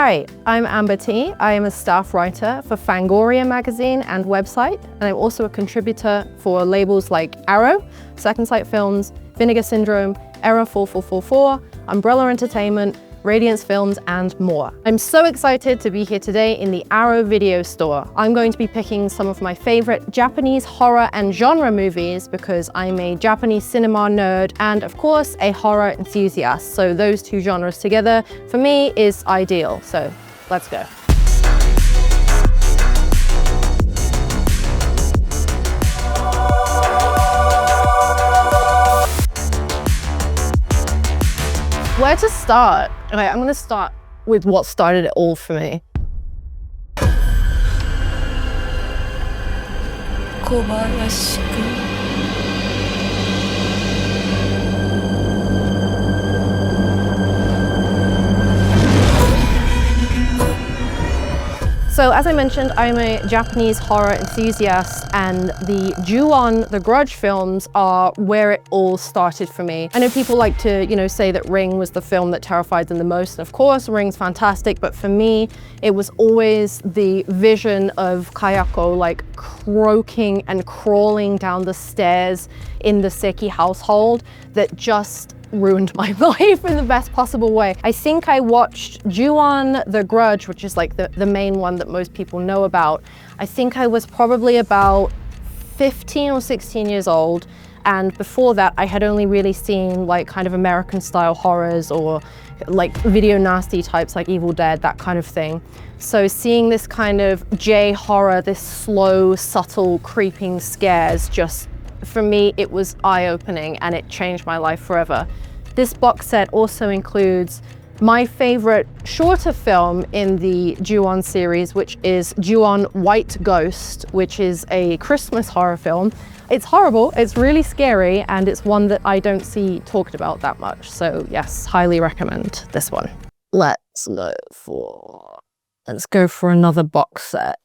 Hi, I'm Amber T. I am a staff writer for Fangoria magazine and website, and I'm also a contributor for labels like Arrow, Second Sight Films, Vinegar Syndrome, Error 4444, Umbrella Entertainment, Radiance Films, and more. I'm so excited to be here today in the Arrow video store. I'm going to be picking some of my favorite Japanese horror and genre movies because I'm a Japanese cinema nerd and of course a horror enthusiast. So those two genres together for me is ideal. So let's go. Where to start? Okay, I'm gonna start with what started it all for me. So as I mentioned, I'm a Japanese horror enthusiast, and the Ju-on, the Grudge films are where it all started for me. I know people like to, say that Ring was the film that terrified them the most. And of course, Ring's fantastic, but for me, it was always the vision of Kayako like croaking and crawling down the stairs in the Seki household that just ruined my life in the best possible way. I think I watched Ju-on the Grudge, which is like the main one that most people know about. I think I was probably about 15 or 16 years old. And before that, I had only really seen like kind of American style horrors or like video nasty types like Evil Dead, that kind of thing. So seeing this kind of J-horror, this slow, subtle, creeping scares, just for me, it was eye-opening and it changed my life forever. This box set also includes my favorite shorter film in the Ju-on series, which is Ju-on White Ghost, which is a Christmas horror film. It's horrible, it's really scary, and it's one that I don't see talked about that much. So yes, highly recommend this one. Let's go for another box set.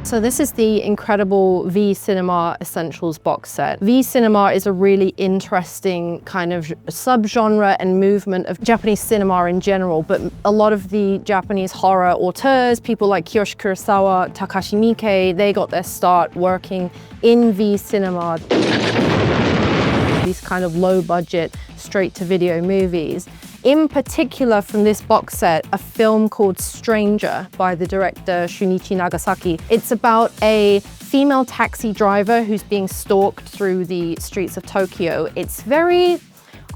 So this is the incredible V Cinema Essentials box set. V Cinema is a really interesting kind of subgenre and movement of Japanese cinema in general, but a lot of the Japanese horror auteurs, people like Kiyoshi Kurosawa, Takashi Miike, they got their start working in V Cinema. These kind of low budget, straight to video movies. In particular from this box set, a film called Stranger by the director Shunichi Nagasaki. It's about a female taxi driver who's being stalked through the streets of Tokyo. It's very,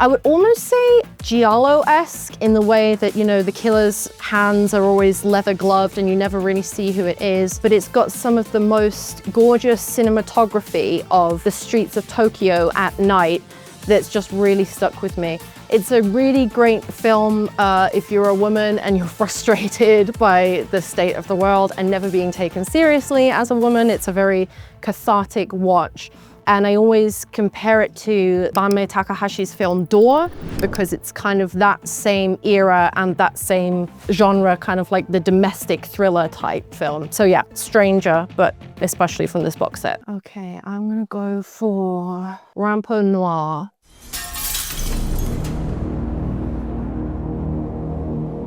I would almost say giallo-esque in the way that, the killer's hands are always leather gloved and you never really see who it is, but it's got some of the most gorgeous cinematography of the streets of Tokyo at night that's just really stuck with me. It's a really great film if you're a woman and you're frustrated by the state of the world and never being taken seriously as a woman. It's a very cathartic watch. And I always compare it to Banmei Takahashi's film Door, because it's kind of that same era and that same genre, kind of like the domestic thriller type film. So yeah, Stranger, but especially from this box set. Okay, I'm gonna go for Rampo Noir.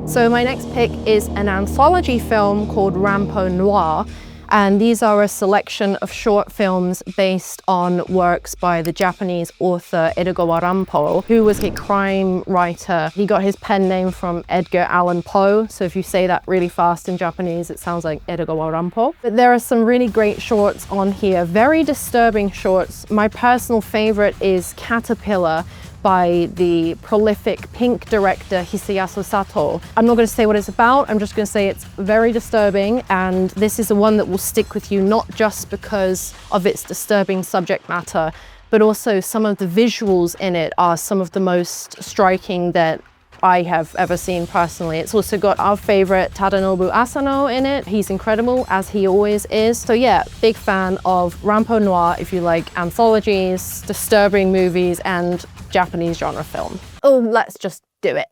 So my next pick is an anthology film called Rampo Noir, and these are a selection of short films based on works by the Japanese author Edogawa Rampo, who was a crime writer. He got his pen name from Edgar Allan Poe, so if you say that really fast in Japanese, it sounds like Edogawa Rampo. But there are some really great shorts on here, very disturbing shorts. My personal favorite is Caterpillar, by the prolific Pink director Hisayasu Sato. I'm not going to say what it's about, I'm just going to say it's very disturbing, and this is the one that will stick with you not just because of its disturbing subject matter, but also some of the visuals in it are some of the most striking that I have ever seen personally. It's also got our favorite Tadanobu Asano in it. He's incredible, as he always is. So yeah, big fan of Rampo Noir if you like anthologies, disturbing movies, and Japanese genre film. Oh, let's just do it.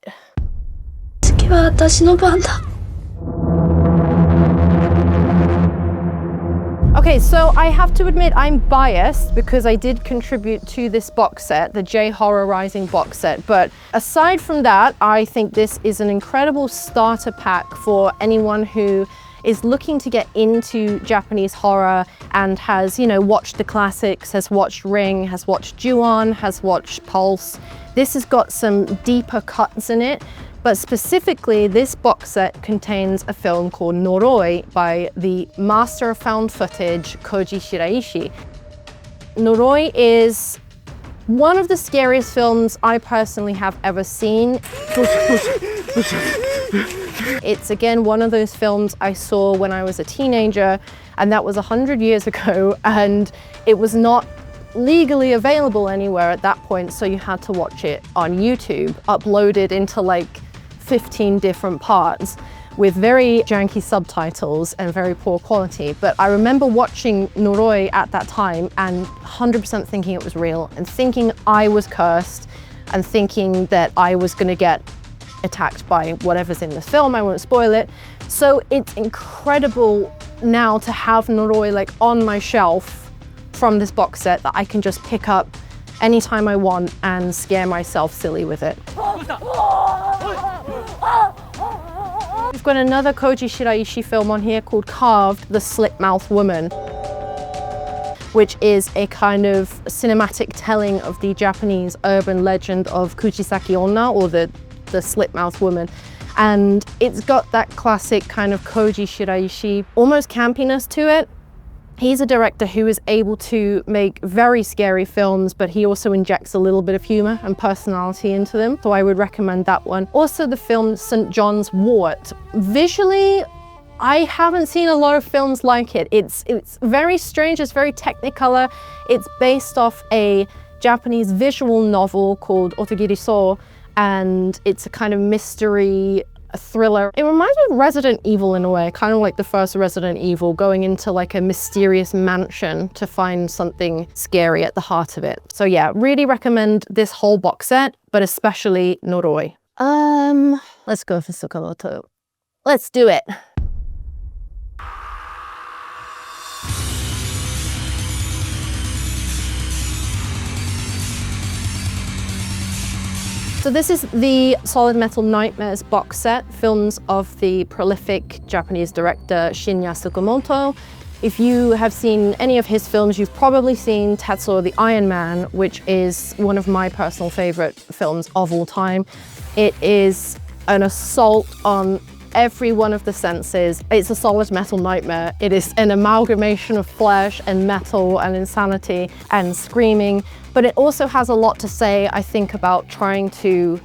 Okay, so I have to admit I'm biased because I did contribute to this box set, the J-Horror Rising box set. But aside from that, I think this is an incredible starter pack for anyone who is looking to get into Japanese horror and has, you know, watched the classics, has watched Ring, has watched Ju-on, has watched Pulse. This has got some deeper cuts in it. But specifically, this box set contains a film called Noroi by the master of found footage, Koji Shiraishi. Noroi is one of the scariest films I personally have ever seen. It's again one of those films I saw when I was a teenager, and that was 100 years ago, and it was not legally available anywhere at that point, so you had to watch it on YouTube, uploaded into like 15 different parts with very janky subtitles and very poor quality. But I remember watching Noroi at that time and 100% thinking it was real, and thinking I was cursed, and thinking that I was going to get attacked by whatever's in the film. I won't spoil it. So it's incredible now to have Noroi like on my shelf from this box set that I can just pick up anytime I want and scare myself silly with it. We've got another Koji Shiraishi film on here called Carved, the Slit-Mouthed Woman, which is a kind of cinematic telling of the Japanese urban legend of Kuchisaki Onna, or the slit-mouthed woman. And it's got that classic kind of Koji Shiraishi, almost campiness to it. He's a director who is able to make very scary films, but he also injects a little bit of humor and personality into them. So I would recommend that one. Also the film St. John's Wort. Visually, I haven't seen a lot of films like it. It's very strange, it's very technicolor. It's based off a Japanese visual novel called Otogiri-so, and it's a kind of mystery, a thriller. It reminds me of Resident Evil in a way, kind of like the first Resident Evil, going into like a mysterious mansion to find something scary at the heart of it. So yeah, really recommend this whole box set, but especially Noroi. Let's go for Tsukamoto. Let's do it. So this is the Solid Metal Nightmares box set, films of the prolific Japanese director Shinya Tsukamoto. If you have seen any of his films, you've probably seen Tetsuo the Iron Man, which is one of my personal favorite films of all time. It is an assault on every one of the senses. It's a solid metal nightmare. It is an amalgamation of flesh and metal and insanity and screaming, but it also has a lot to say, I think, about trying to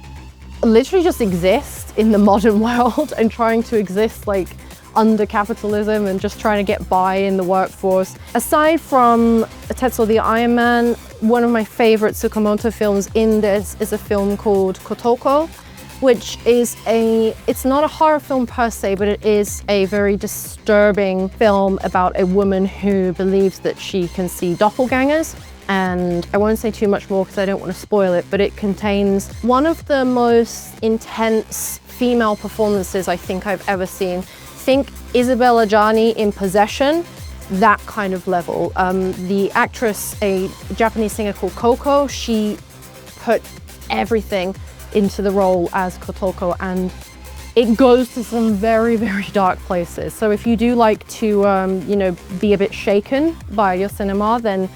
literally just exist in the modern world and trying to exist like under capitalism and just trying to get by in the workforce. Aside from Tetsuo the Iron Man, one of my favorite Tsukamoto films in this is a film called Kotoko, which is it's not a horror film per se, but it is a very disturbing film about a woman who believes that she can see doppelgangers. And I won't say too much more because I don't want to spoil it, but it contains one of the most intense female performances I think I've ever seen. Think Isabella Gianni in Possession, that kind of level. The actress, a Japanese singer called Coco, she put everything into the role as Kotoko, and it goes to some very, very dark places. So if you do like to, you know, be a bit shaken by your cinema, then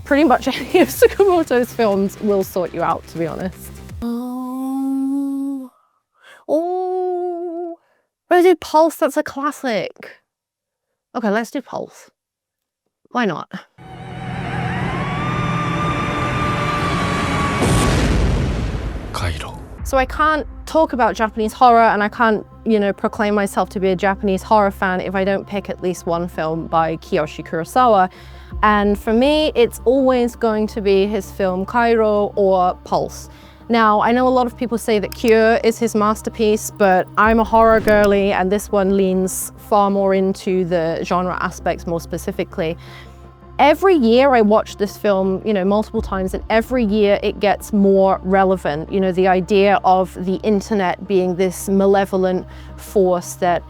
pretty much any of Tsukamoto's films will sort you out, to be honest. Oh, let's do Pulse, that's a classic. Okay, let's do Pulse. Why not? So I can't talk about Japanese horror, and I can't, you know, proclaim myself to be a Japanese horror fan if I don't pick at least one film by Kiyoshi Kurosawa. And for me, it's always going to be his film Kairo or Pulse. Now, I know a lot of people say that Cure is his masterpiece, but I'm a horror girly, and this one leans far more into the genre aspects more specifically. Every year I watch this film, you know, multiple times, and every year it gets more relevant. You know, the idea of the internet being this malevolent force that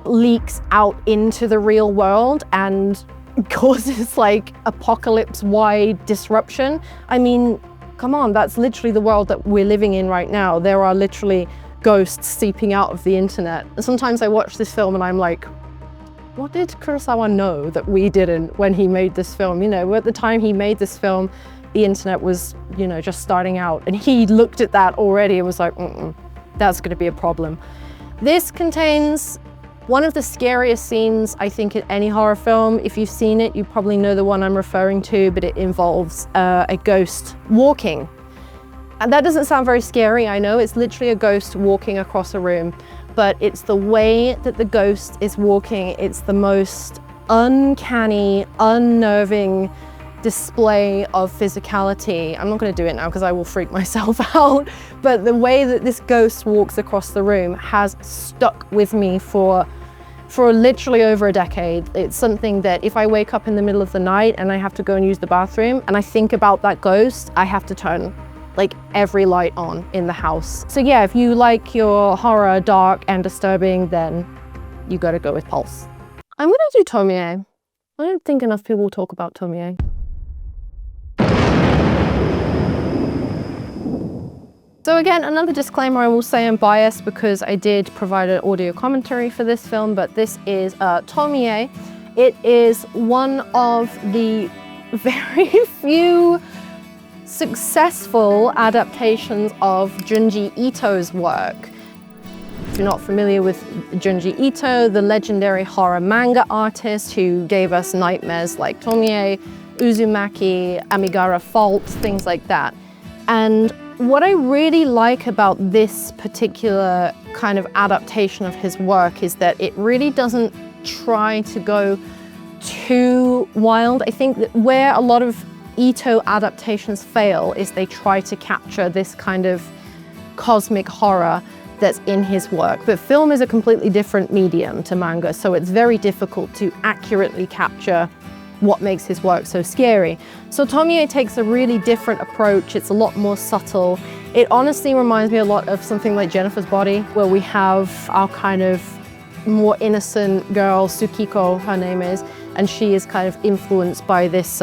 leaks out into the real world, and causes like apocalypse-wide disruption. I mean, come on, that's literally the world that we're living in right now. There are literally ghosts seeping out of the internet. And sometimes I watch this film and I'm like, what did Kurosawa know that we didn't when he made this film? You know, at the time he made this film, the internet was, you know, just starting out. And he looked at that already and was like, that's gonna be a problem. This contains one of the scariest scenes, I think, in any horror film. If you've seen it, you probably know the one I'm referring to, but it involves a ghost walking. And that doesn't sound very scary, I know. It's literally a ghost walking across a room. But it's the way that the ghost is walking. It's the most uncanny, unnerving display of physicality. I'm not going to do it now because I will freak myself out. But the way that this ghost walks across the room has stuck with me for literally over a decade. It's something that if I wake up in the middle of the night and I have to go and use the bathroom and I think about that ghost, I have to turn like every light on in the house. So yeah, if you like your horror dark and disturbing, then you gotta go with Pulse. I'm gonna do Tomie. I don't think enough people talk about Tomie. So again, another disclaimer, I will say I'm biased because I did provide an audio commentary for this film, but this is Tomie. It is one of the very few successful adaptations of Junji Ito's work. If you're not familiar with Junji Ito, the legendary horror manga artist who gave us nightmares like Tomie, Uzumaki, Amigara Fault, things like that. And what I really like about this particular kind of adaptation of his work is that it really doesn't try to go too wild. I think that where a lot of Ito adaptations fail is they try to capture this kind of cosmic horror that's in his work. But film is a completely different medium to manga, so it's very difficult to accurately capture what makes his work so scary. So Tomie takes a really different approach. It's a lot more subtle. It honestly reminds me a lot of something like Jennifer's Body, where we have our kind of more innocent girl, Tsukiko, her name is, and she is kind of influenced by this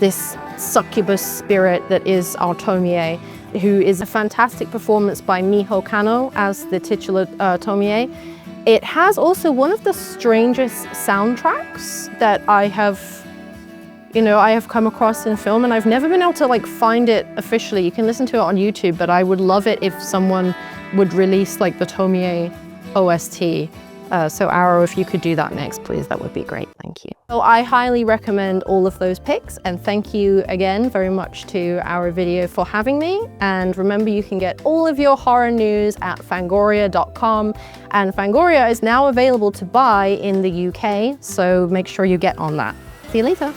this succubus spirit that is our Tomie, who is a fantastic performance by Miho Kano as the titular Tomie. It has also one of the strangest soundtracks that I have come across in film, and I've never been able to like find it officially. You can listen to it on YouTube, but I would love it if someone would release like the Tomie OST. So Arrow, if you could do that next, please, that would be great, thank you. So I highly recommend all of those picks, and thank you again very much to Our Video for having me. And remember, you can get all of your horror news at fangoria.com, and Fangoria is now available to buy in the UK, so make sure you get on that. See you later.